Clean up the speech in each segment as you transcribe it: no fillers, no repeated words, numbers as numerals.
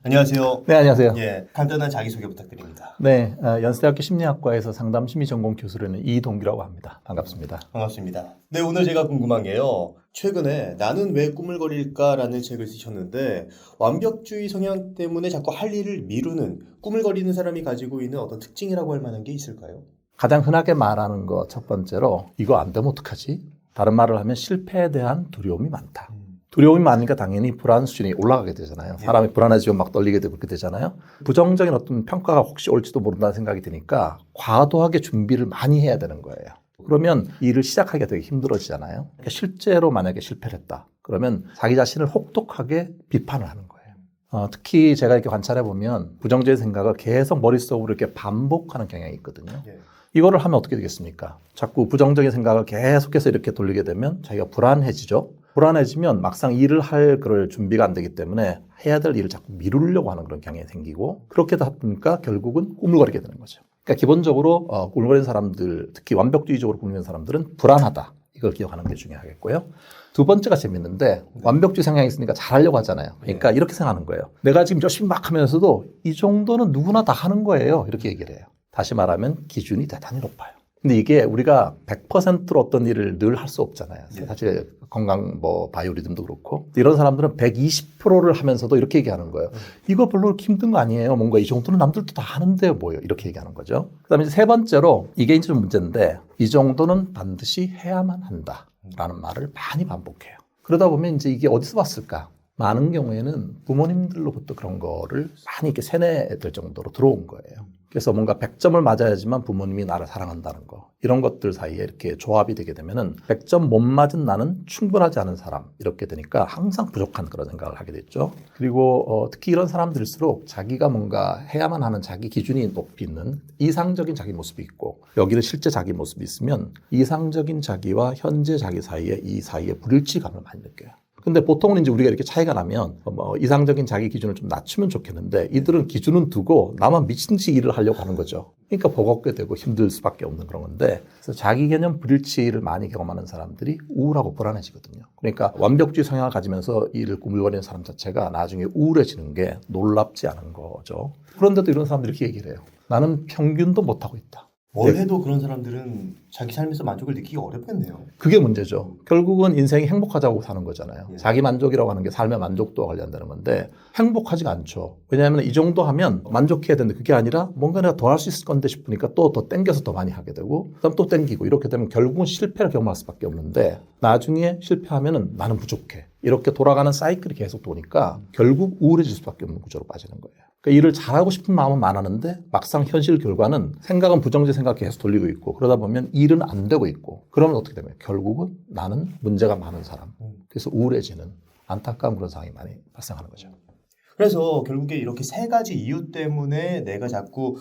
안녕하세요. 네, 안녕하세요. 예, 간단한 자기소개 부탁드립니다. 네, 연세대학교 심리학과에서 상담 심리 전공 교수로는 이동규라고 합니다. 반갑습니다. 반갑습니다. 네, 오늘 제가 궁금한 게요. 최근에 나는 왜 꾸물거릴까라는 책을 쓰셨는데 완벽주의 성향 때문에 자꾸 할 일을 미루는 꾸물거리는 사람이 가지고 있는 어떤 특징이라고 할 만한 게 있을까요? 가장 흔하게 말하는 거 첫 번째로 이거 안 되면 어떡하지? 다른 말을 하면 실패에 대한 두려움이 많다. 두려움이 많으니까 당연히 불안 수준이 올라가게 되잖아요. 사람이 불안해지고 막 떨리게 되고 그렇게 되잖아요. 부정적인 어떤 평가가 혹시 올지도 모른다는 생각이 드니까 과도하게 준비를 많이 해야 되는 거예요. 그러면 일을 시작하기가 되게 힘들어지잖아요. 그러니까 실제로 만약에 실패를 했다. 그러면 자기 자신을 혹독하게 비판을 하는 거예요. 특히 제가 이렇게 관찰해 보면 부정적인 생각을 계속 머릿속으로 이렇게 반복하는 경향이 있거든요. 이거를 하면 어떻게 되겠습니까? 자꾸 부정적인 생각을 계속해서 이렇게 돌리게 되면 자기가 불안해지죠. 불안해지면 막상 일을 할 그럴 준비가 안 되기 때문에 해야 될 일을 자꾸 미루려고 하는 그런 경향이 생기고 그렇게 하다 보니까 결국은 꾸물거리게 되는 거죠. 그러니까 기본적으로 꾸물거리는 사람들, 특히 완벽주의적으로 꾸미는 사람들은 불안하다. 이걸 기억하는 게 중요하겠고요. 두 번째가 재밌는데 완벽주의 성향이 있으니까 잘하려고 하잖아요. 그러니까 이렇게 생각하는 거예요. 내가 지금 열심히 막 하면서도 이 정도는 누구나 다 하는 거예요. 이렇게 얘기를 해요. 다시 말하면 기준이 대단히 높아요. 근데 이게 우리가 100%로 어떤 일을 늘 할 수 없잖아요. 사실 건강 바이오리듬도 그렇고 이런 사람들은 120%를 하면서도 이렇게 얘기하는 거예요. 이거 별로 힘든 거 아니에요. 뭔가 이 정도는 남들도 다 하는데 뭐예요. 이렇게 얘기하는 거죠. 그다음에 이제 세 번째로 이게 이제 좀 문제인데 이 정도는 반드시 해야만 한다라는 말을 많이 반복해요. 그러다 보면 이제 이게 어디서 왔을까? 많은 경우에는 부모님들로부터 그런 거를 많이 이렇게 세뇌될 정도로 들어온 거예요. 그래서 뭔가 100점을 맞아야지만 부모님이 나를 사랑한다는 거. 이런 것들 사이에 이렇게 조합이 되게 되면은 100점 못 맞은 나는 충분하지 않은 사람. 이렇게 되니까 항상 부족한 그런 생각을 하게 됐죠. 그리고 특히 이런 사람들일수록 자기가 뭔가 해야만 하는 자기 기준이 높이 있는 이상적인 자기 모습이 있고 여기는 실제 자기 모습이 있으면 이상적인 자기와 현재 자기 사이에 이 사이에 불일치감을 많이 느껴요. 근데 보통은 이제 우리가 이렇게 차이가 나면 이상적인 자기 기준을 좀 낮추면 좋겠는데 이들은 기준은 두고 나만 미친 듯이 일을 하려고 하는 거죠. 그러니까 버겁게 되고 힘들 수밖에 없는 그런 건데 그래서 자기 개념 불일치를 많이 경험하는 사람들이 우울하고 불안해지거든요. 그러니까 완벽주의 성향을 가지면서 일을 꾸물거리는 사람 자체가 나중에 우울해지는 게 놀랍지 않은 거죠. 그런데도 이런 사람들이 이렇게 얘기를 해요. 나는 평균도 못하고 있다. 뭘 해도 그런 사람들은 자기 삶에서 만족을 느끼기 어렵겠네요. 그게 문제죠. 결국은 인생이 행복하자고 사는 거잖아요. 예. 자기 만족이라고 하는 게 삶의 만족도와 관련되는 건데 행복하지가 않죠. 왜냐하면 이 정도 하면 만족해야 되는데 그게 아니라 뭔가 내가 더 할 수 있을 건데 싶으니까 또 땡겨서 더 많이 하게 되고 그다음 또 땡기고 이렇게 되면 결국은 실패를 경험할 수밖에 없는데 나중에 실패하면은 나는 부족해. 이렇게 돌아가는 사이클이 계속 도니까 결국 우울해질 수밖에 없는 구조로 빠지는 거예요. 그러니까 일을 잘하고 싶은 마음은 많았는데 막상 현실 결과는 생각은 부정적 생각 계속 돌리고 있고 그러다 보면 일은 안 되고 있고 그러면 어떻게 되면 결국은 나는 문제가 많은 사람. 그래서 우울해지는 안타까운 그런 상황이 많이 발생하는 거죠. 그래서 결국에 이렇게 세 가지 이유 때문에 내가 자꾸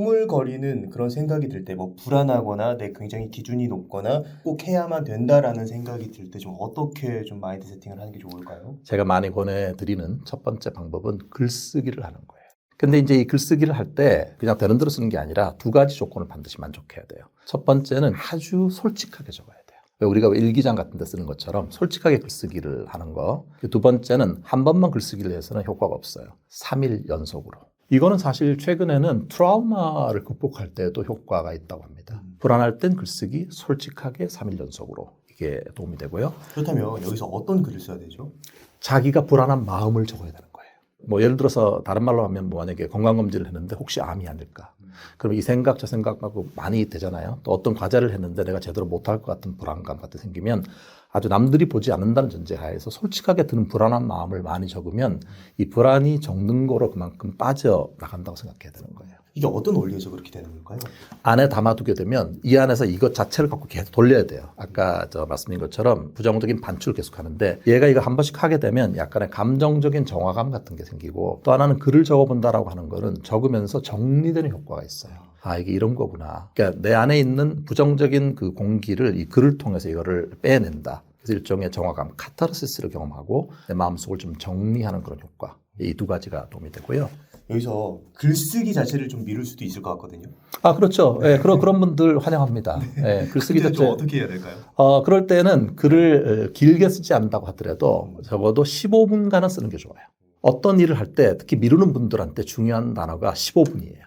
꾸물거리는 그런 생각이 들 때 뭐 불안하거나 내 굉장히 기준이 높거나 꼭 해야만 된다라는 생각이 들 때 좀 어떻게 좀 마인드 세팅을 하는 게 좋을까요? 제가 많이 권해드리는 첫 번째 방법은 글쓰기를 하는 거예요. 근데 이제 이 글쓰기를 할 때 그냥 되는 대로 쓰는 게 아니라 두 가지 조건을 반드시 만족해야 돼요. 첫 번째는 아주 솔직하게 적어야 돼요. 우리가 일기장 같은 데 쓰는 것처럼 솔직하게 글쓰기를 하는 거. 두 번째는 한 번만 글쓰기를 해서는 효과가 없어요. 3일 연속으로. 이거는 사실 최근에는 트라우마를 극복할 때도 효과가 있다고 합니다. 불안할 땐 글쓰기 솔직하게 3일 연속으로. 이게 도움이 되고요. 그렇다면 여기서 어떤 글을 써야 되죠? 자기가 불안한 마음을 적어야 되는 거예요. 예를 들어서 다른 말로 하면 만약에 건강검진을 했는데 혹시 암이 아닐까? 그럼 이 생각 저 생각하고 많이 되잖아요. 또 어떤 과제를 했는데 내가 제대로 못할 것 같은 불안감 같은 생기면 아주 남들이 보지 않는다는 전제하에서 솔직하게 드는 불안한 마음을 많이 적으면 이 불안이 적는 거로 그만큼 빠져나간다고 생각해야 되는 거예요. 이게 어떤 원리에서 그렇게 되는 걸까요? 안에 담아두게 되면 이 안에서 이것 자체를 갖고 계속 돌려야 돼요. 아까 말씀드린 것처럼 부정적인 반출을 계속 하는데 얘가 이거 한 번씩 하게 되면 약간의 감정적인 정화감 같은 게 생기고 또 하나는 글을 적어본다라고 하는 거는 적으면서 정리되는 효과가 있어요. 아, 이게 이런 거구나. 그러니까 내 안에 있는 부정적인 그 공기를 이 글을 통해서 이거를 빼낸다. 그래서 일종의 정화감, 카타르시스를 경험하고 내 마음속을 좀 정리하는 그런 효과. 이 두 가지가 도움이 되고요. 여기서 글쓰기 자체를 좀 미룰 수도 있을 것 같거든요. 아, 그렇죠. 예, 그런 분들 환영합니다. 예, 글쓰기 그때 좀 자체. 어떻게 해야 될까요? 그럴 때는 글을 길게 쓰지 않는다고 하더라도 적어도 15분간은 쓰는 게 좋아요. 어떤 일을 할 때 특히 미루는 분들한테 중요한 단어가 15분이에요.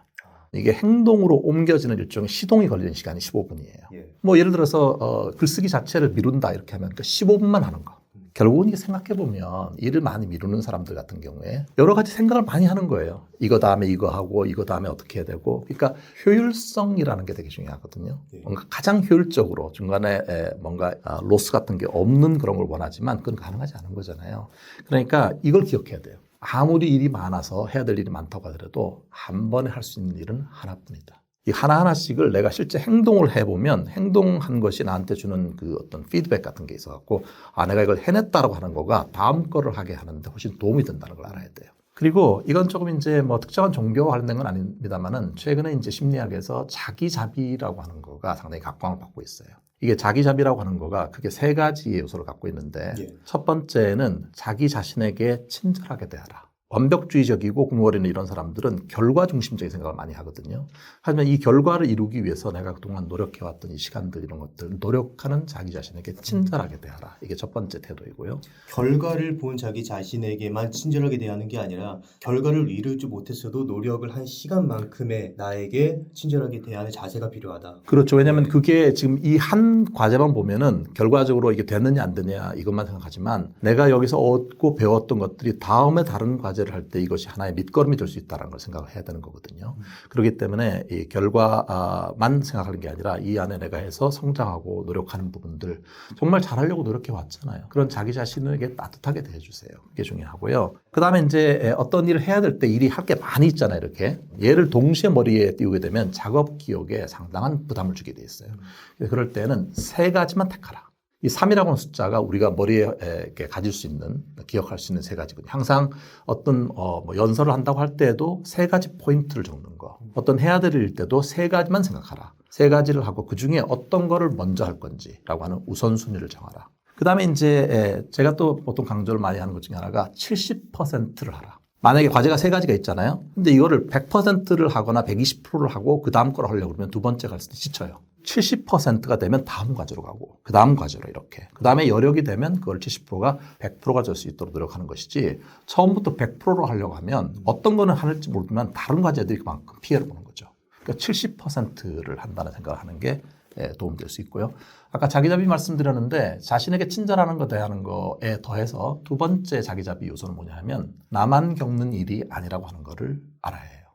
이게 행동으로 옮겨지는 일종의 시동이 걸리는 시간이 15분이에요. 예. 뭐 예를 들어서 글쓰기 자체를 미룬다 이렇게 하면 그 15분만 하는 거. 결국은 이게 생각해보면 일을 많이 미루는 사람들 같은 경우에 여러 가지 생각을 많이 하는 거예요. 이거 다음에 이거 하고 이거 다음에 어떻게 해야 되고. 그러니까 효율성이라는 게 되게 중요하거든요. 예. 뭔가 가장 효율적으로 중간에 뭔가 로스 같은 게 없는 그런 걸 원하지만 그건 가능하지 않은 거잖아요. 그러니까 이걸 기억해야 돼요. 아무리 일이 많아서 해야 될 일이 많다고 하더라도 한 번에 할 수 있는 일은 하나뿐이다. 이 하나하나씩을 내가 실제 행동을 해보면 행동한 것이 나한테 주는 그 어떤 피드백 같은 게 있어갖고 내가 이걸 해냈다라고 하는 거가 다음 거를 하게 하는데 훨씬 도움이 된다는 걸 알아야 돼요. 그리고 이건 조금 이제 뭐 특정한 종교와 관련된 건 아닙니다만은 최근에 이제 심리학에서 자기자비라고 하는 거가 상당히 각광을 받고 있어요. 이게 자기자비라고 하는 거가 크게 세 가지의 요소를 갖고 있는데 예. 첫 번째는 자기 자신에게 친절하게 대하라. 완벽주의적이고 궁궐이는 이런 사람들은 결과 중심적인 생각을 많이 하거든요. 하지만 이 결과를 이루기 위해서 내가 그동안 노력해왔던 이 시간들 이런 것들 노력하는 자기 자신에게 친절하게 대하라. 이게 첫 번째 태도이고요. 결과를 본 자기 자신에게만 친절하게 대하는 게 아니라 결과를 이루지 못했어도 노력을 한 시간만큼의 나에게 친절하게 대하는 자세가 필요하다. 그렇죠. 왜냐하면 그게 지금 이 한 과제만 보면은 결과적으로 이게 됐느냐 안 됐느냐 이것만 생각하지만 내가 여기서 얻고 배웠던 것들이 다음에 다른 과제를 할 때 이것이 하나의 밑거름이 될 수 있다는 걸 생각을 해야 되는 거거든요. 그렇기 때문에 이 결과만 생각하는 게 아니라 이 안에 내가 해서 성장하고 노력하는 부분들 정말 잘하려고 노력해 왔잖아요. 그런 자기 자신에게 따뜻하게 대해주세요. 그게 중요하고요. 그 다음에 이제 어떤 일을 해야 될 때 일이 할 게 많이 있잖아요. 이렇게 얘를 동시에 머리에 띄우게 되면 작업 기억에 상당한 부담을 주게 돼 있어요. 그럴 때는 세 가지만 택하라. 이 3이라고 하는 숫자가 우리가 머리에 이렇게 가질 수 있는, 기억할 수 있는 세 가지거든요. 항상 어떤 뭐 연설을 한다고 할 때에도 세 가지 포인트를 적는 거. 어떤 해야 될 일 때도 세 가지만 생각하라. 세 가지를 하고 그 중에 어떤 거를 먼저 할 건지라고 하는 우선순위를 정하라. 그 다음에 이제 제가 또 보통 강조를 많이 하는 것 중에 하나가 70%를 하라. 만약에 과제가 세 가지가 있잖아요. 근데 이거를 100%를 하거나 120%를 하고 그 다음 거를 하려고 그러면 두 번째 갈 때 지쳐요. 70%가 되면 다음 과제로 가고 그 다음 과제로 이렇게 그 다음에 여력이 되면 그걸 70%가 100%가 될 수 있도록 노력하는 것이지 처음부터 100%로 하려고 하면 어떤 거는 할지 모르지만 다른 과제들이 그만큼 피해를 보는 거죠. 그러니까 70%를 한다는 생각을 하는 게 도움될 수 있고요. 아까 자기자비 말씀드렸는데 자신에게 친절하는 거 대하는 거에 더해서 두 번째 자기자비 요소는 뭐냐 하면 나만 겪는 일이 아니라고 하는 거를 알아야 해요.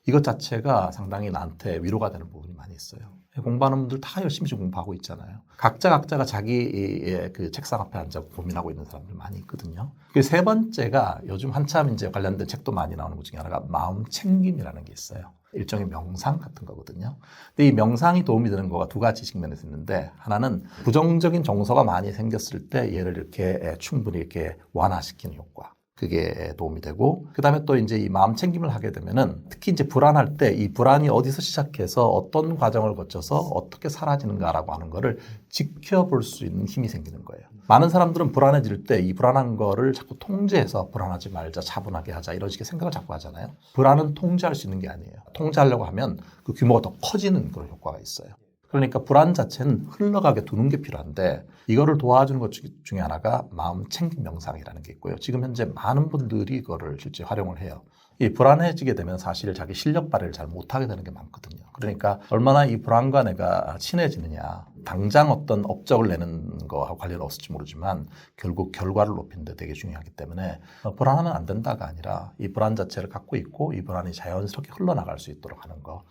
이것 자체가 상당히 나한테 위로가 되는 부분이 많이 있어요. 공부하는 분들 다 열심히 지금 공부하고 있잖아요. 각자가 자기의 그 책상 앞에 앉아 고민하고 있는 사람들 많이 있거든요. 그 세 번째가 요즘 한참 이제 관련된 책도 많이 나오는 것 중에 하나가 마음 챙김이라는 게 있어요. 일종의 명상 같은 거거든요. 근데 이 명상이 도움이 되는 거가 두 가지 측면에서 있는데 하나는 부정적인 정서가 많이 생겼을 때 얘를 이렇게 충분히 이렇게 완화시키는 효과. 그게 도움이 되고 그다음에 또 이제 이 마음 챙김을 하게 되면은 특히 이제 불안할 때 이 불안이 어디서 시작해서 어떤 과정을 거쳐서 어떻게 사라지는가라고 하는 거를 지켜볼 수 있는 힘이 생기는 거예요. 많은 사람들은 불안해질 때 이 불안한 거를 자꾸 통제해서 불안하지 말자, 차분하게 하자 이런 식의 생각을 자꾸 하잖아요. 불안은 통제할 수 있는 게 아니에요. 통제하려고 하면 그 규모가 더 커지는 그런 효과가 있어요. 그러니까 불안 자체는 흘러가게 두는 게 필요한데 이거를 도와주는 것 중에 하나가 마음 챙김 명상이라는 게 있고요. 지금 현재 많은 분들이 이거를 실제 활용을 해요. 이 불안해지게 되면 사실 자기 실력 발휘를 잘 못하게 되는 게 많거든요. 그러니까 얼마나 이 불안과 내가 친해지느냐. 당장 어떤 업적을 내는 거하고 관련 없을지 모르지만 결국 결과를 높이는 데 되게 중요하기 때문에 불안하면 안 된다가 아니라 이 불안 자체를 갖고 있고 이 불안이 자연스럽게 흘러나갈 수 있도록 하는 거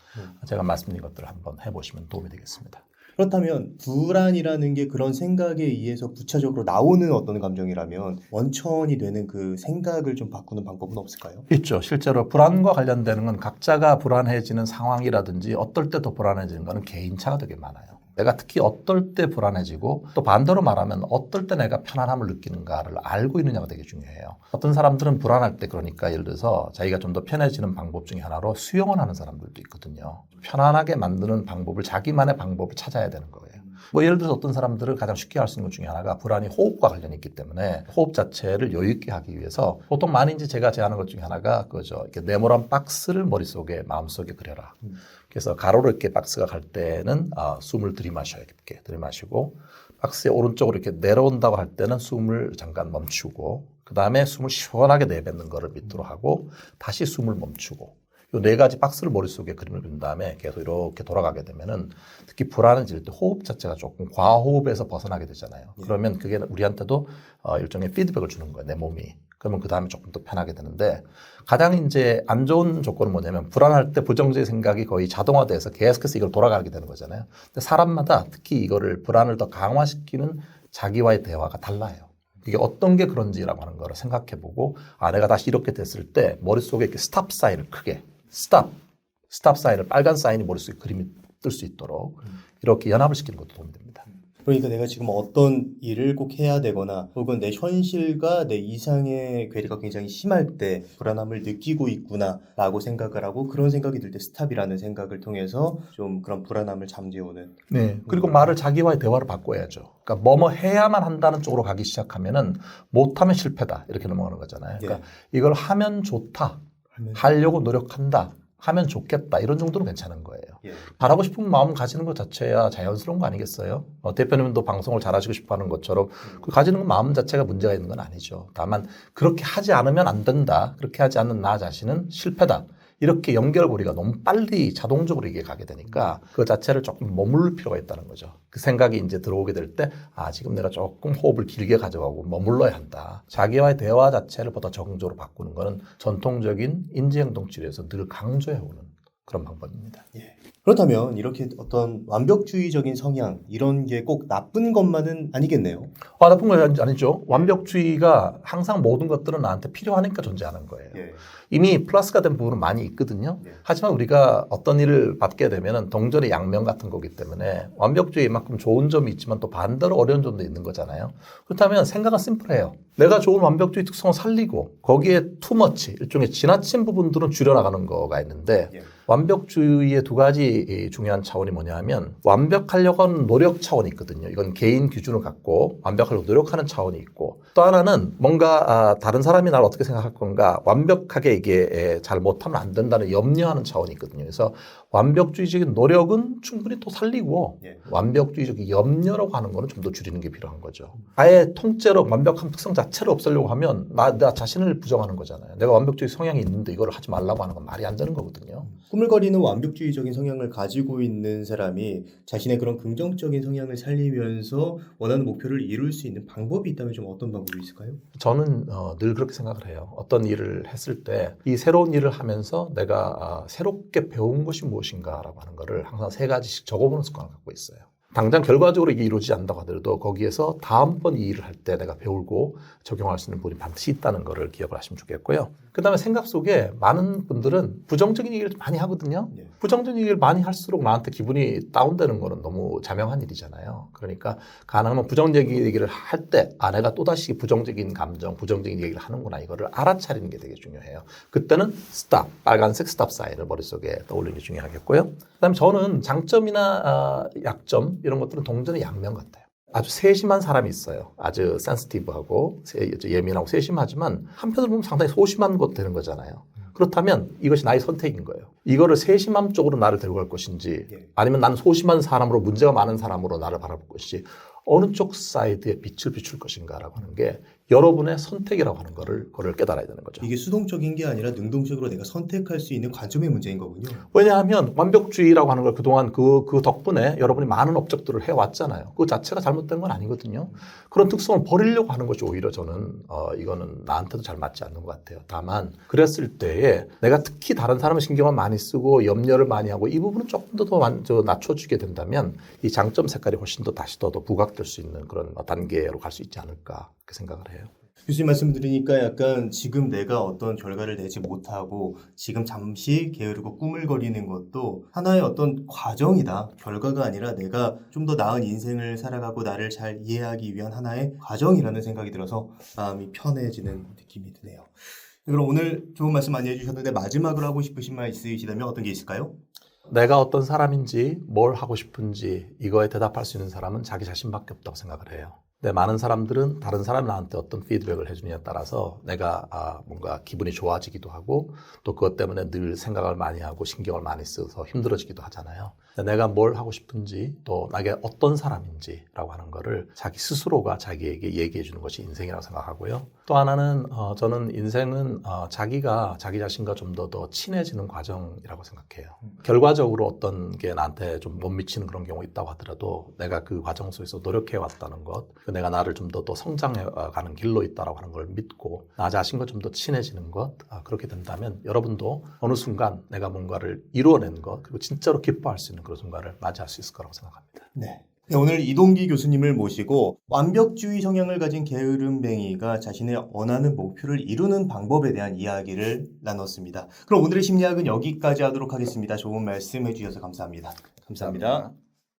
제가 말씀드린 것들을 한번 해보시면 도움이 되겠습니다. 그렇다면 불안이라는 게 그런 생각에 의해서 부차적으로 나오는 어떤 감정이라면 원천이 되는 그 생각을 좀 바꾸는 방법은 없을까요? 있죠. 실제로 불안과 관련되는 건 각자가 불안해지는 상황이라든지 어떨 때 더 불안해지는 거는 개인차가 되게 많아요. 내가 특히 어떨 때 불안해지고 또 반대로 말하면 어떨 때 내가 편안함을 느끼는가를 알고 있느냐가 되게 중요해요. 어떤 사람들은 불안할 때 그러니까 예를 들어서 자기가 좀 더 편해지는 방법 중에 하나로 수영을 하는 사람들도 있거든요. 편안하게 만드는 방법을 자기만의 방법을 찾아야 되는 거예요. 뭐 예를 들어서 어떤 사람들은 가장 쉽게 할 수 있는 것 중에 하나가 불안이 호흡과 관련이 있기 때문에 호흡 자체를 여유 있게 하기 위해서 보통 많이 이제 제가 제안하는 것 중에 하나가 그죠. 이렇게 네모난 박스를 머릿속에 마음속에 그려라. 그래서 가로로 이렇게 박스가 갈 때는 숨을 들이마셔야 깊게 들이마시고 박스의 오른쪽으로 이렇게 내려온다고 할 때는 숨을 잠깐 멈추고 그 다음에 숨을 시원하게 내뱉는 거를 밑으로 하고 다시 숨을 멈추고 이 네 가지 박스를 머릿속에 그림을 그린 다음에 계속 이렇게 돌아가게 되면은 특히 불안해질 때 호흡 자체가 조금 과호흡에서 벗어나게 되잖아요. 그러면 그게 우리한테도 일종의 피드백을 주는 거예요, 내 몸이. 그러면 그 다음에 조금 더 편하게 되는데 가장 이제 안 좋은 조건은 뭐냐면 불안할 때 부정적인 생각이 거의 자동화돼서 계속해서 이걸 돌아가게 되는 거잖아요. 근데 사람마다 특히 이거를 불안을 더 강화시키는 자기와의 대화가 달라요. 이게 어떤 게 그런지라고 하는 거를 생각해보고 내가 다시 이렇게 됐을 때 머릿속에 이렇게 스탑 사인을 크게 스탑 사인을 빨간 사인이 머릿속에 그림이 뜰 수 있도록 이렇게 연합을 시키는 것도 도움이 됩니다. 그러니까 내가 지금 어떤 일을 꼭 해야 되거나 혹은 내 현실과 내 이상의 괴리가 굉장히 심할 때 불안함을 느끼고 있구나라고 생각을 하고 그런 생각이 들 때 스탑이라는 생각을 통해서 좀 그런 불안함을 잠재우는. 네. 그리고 말을 자기와의 대화를 바꿔야죠. 그러니까 뭐뭐 해야만 한다는 쪽으로 가기 시작하면은 못하면 실패다 이렇게 넘어가는 거잖아요. 그러니까 이걸 하면 좋다, 하려고 노력한다. 하면 좋겠다 이런 정도는 괜찮은 거예요. 바라고 싶은 마음 가지는 것 자체야 자연스러운 거 아니겠어요? 대표님도 방송을 잘하시고 싶어하는 것처럼 그 가지는 그 마음 자체가 문제가 있는 건 아니죠. 다만 그렇게 하지 않으면 안 된다. 그렇게 하지 않는 나 자신은 실패다. 이렇게 연결고리가 너무 빨리 자동적으로 이게 가게 되니까 그 자체를 조금 머무를 필요가 있다는 거죠. 그 생각이 이제 들어오게 될 때 지금 내가 조금 호흡을 길게 가져가고 머물러야 한다. 자기와의 대화 자체를 보다 적극적으로 바꾸는 거는 전통적인 인지행동 치료에서 늘 강조해오는 그런 방법입니다. 그렇다면 이렇게 어떤 완벽주의적인 성향 이런 게 꼭 나쁜 것만은 아니겠네요. 나쁜 건 아니죠. 완벽주의가 항상 모든 것들은 나한테 필요하니까 존재하는 거예요. 이미 플러스가 된 부분은 많이 있거든요. 하지만 우리가 어떤 일을 받게 되면 동전의 양면 같은 거기 때문에 완벽주의만큼 좋은 점이 있지만 또 반대로 어려운 점도 있는 거잖아요. 그렇다면 생각은 심플해요. 내가 좋은 완벽주의 특성을 살리고 거기에 투머치, 일종의 지나친 부분들은 줄여나가는 거가 있는데 완벽주의의 두 가지 중요한 차원이 뭐냐 하면 완벽하려고 하는 노력 차원이 있거든요. 이건 개인 기준을 갖고 완벽하려고 노력하는 차원이 있고 또 하나는 뭔가 다른 사람이 나를 어떻게 생각할 건가 완벽하게 이게 잘 못하면 안 된다는 염려하는 차원이 있거든요. 그래서 완벽주의적인 노력은 충분히 또 살리고 완벽주의적인 염려라고 하는 거는 좀 더 줄이는 게 필요한 거죠. 아예 통째로 완벽한 특성 자체를 없애려고 하면 나 자신을 부정하는 거잖아요. 내가 완벽주의 성향이 있는데 이걸 하지 말라고 하는 건 말이 안 되는 거거든요. 꾸물거리는 완벽주의적인 성향을 가지고 있는 사람이 자신의 그런 긍정적인 성향을 살리면서 원하는 목표를 이룰 수 있는 방법이 있다면 좀 어떤 방법이 있을까요? 저는 늘 그렇게 생각을 해요. 어떤 일을 했을 때 이 새로운 일을 하면서 내가 새롭게 배운 것이 무엇인가라고 하는 거를 항상 3가지씩 적어보는 습관을 갖고 있어요. 당장 결과적으로 이게 이루어지지 않는다고 하더라도 거기에서 다음번 이 일을 할 때 내가 배우고 적용할 수 있는 부분이 반드시 있다는 거를 기억을 하시면 좋겠고요. 그 다음에 생각 속에 많은 분들은 부정적인 얘기를 많이 하거든요. 부정적인 얘기를 많이 할수록 나한테 기분이 다운되는 거는 너무 자명한 일이잖아요. 그러니까 가능하면 부정적인 얘기를 할 때 내가 또다시 부정적인 감정, 부정적인 얘기를 하는구나 이거를 알아차리는 게 되게 중요해요. 그때는 스탑, 빨간색 스탑 사인을 머릿속에 떠올리는 게 중요하겠고요. 그 다음에 저는 장점이나 약점 이런 것들은 동전의 양면 같아요. 아주 세심한 사람이 있어요. 아주 센시티브하고 예민하고 세심하지만 한편으로 보면 상당히 소심한 것도 되는 거잖아요. 그렇다면 이것이 나의 선택인 거예요. 이거를 세심함 쪽으로 나를 데리고 갈 것인지 아니면 나는 소심한 사람으로 문제가 많은 사람으로 나를 바라볼 것인지 어느 쪽 사이드에 빛을 비출 것인가라고 하는 게 여러분의 선택이라고 하는 거를 깨달아야 되는 거죠. 이게 수동적인 게 아니라 능동적으로 내가 선택할 수 있는 관점의 문제인 거군요. 왜냐하면 완벽주의라고 하는 걸 그동안 그 덕분에 여러분이 많은 업적들을 해왔잖아요. 그 자체가 잘못된 건 아니거든요. 그런 특성을 버리려고 하는 것이 오히려 저는 이거는 나한테도 잘 맞지 않는 것 같아요. 다만 그랬을 때에 내가 특히 다른 사람의 신경을 많이 쓰고 염려를 많이 하고 이 부분은 조금 더 낮춰주게 된다면 이 장점 색깔이 훨씬 더 다시 더 부각될 수 있는 그런 단계로 갈 수 있지 않을까 그렇게 생각을 해요. 교수님 말씀 들으니까 약간 지금 내가 어떤 결과를 내지 못하고 지금 잠시 게으르고 꾸물거리는 것도 하나의 어떤 과정이다. 결과가 아니라 내가 좀 더 나은 인생을 살아가고 나를 잘 이해하기 위한 하나의 과정이라는 생각이 들어서 마음이 편해지는 느낌이 드네요. 그럼 오늘 좋은 말씀 많이 해주셨는데 마지막으로 하고 싶으신 말 있으시다면 어떤 게 있을까요? 내가 어떤 사람인지 뭘 하고 싶은지 이거에 대답할 수 있는 사람은 자기 자신밖에 없다고 생각을 해요. 근데 많은 사람들은 다른 사람이 나한테 어떤 피드백을 해주느냐에 따라서 내가 뭔가 기분이 좋아지기도 하고 또 그것 때문에 늘 생각을 많이 하고 신경을 많이 써서 힘들어지기도 하잖아요. 내가 뭘 하고 싶은지 또 나게 어떤 사람인지라고 하는 거를 자기 스스로가 자기에게 얘기해 주는 것이 인생이라고 생각하고요. 또 하나는 저는 인생은 자기가 자기 자신과 좀 더 친해지는 과정이라고 생각해요. 결과적으로 어떤 게 나한테 좀 못 미치는 그런 경우 있다고 하더라도 내가 그 과정 속에서 노력해 왔다는 것, 내가 나를 좀 더 성장해 가는 길로 있다라고 하는 걸 믿고 나 자신과 좀 더 친해지는 것, 그렇게 된다면 여러분도 어느 순간 내가 뭔가를 이루어낸 것, 그리고 진짜로 기뻐할 수 있는 그런 순간을 맞이할 수 있을 거라고 생각합니다. 네. 네, 오늘 이동기 교수님을 모시고 완벽주의 성향을 가진 게으름뱅이가 자신의 원하는 목표를 이루는 방법에 대한 이야기를 나눴습니다. 그럼 오늘의 심리학은 여기까지 하도록 하겠습니다. 좋은 말씀 해주셔서 감사합니다. 감사합니다.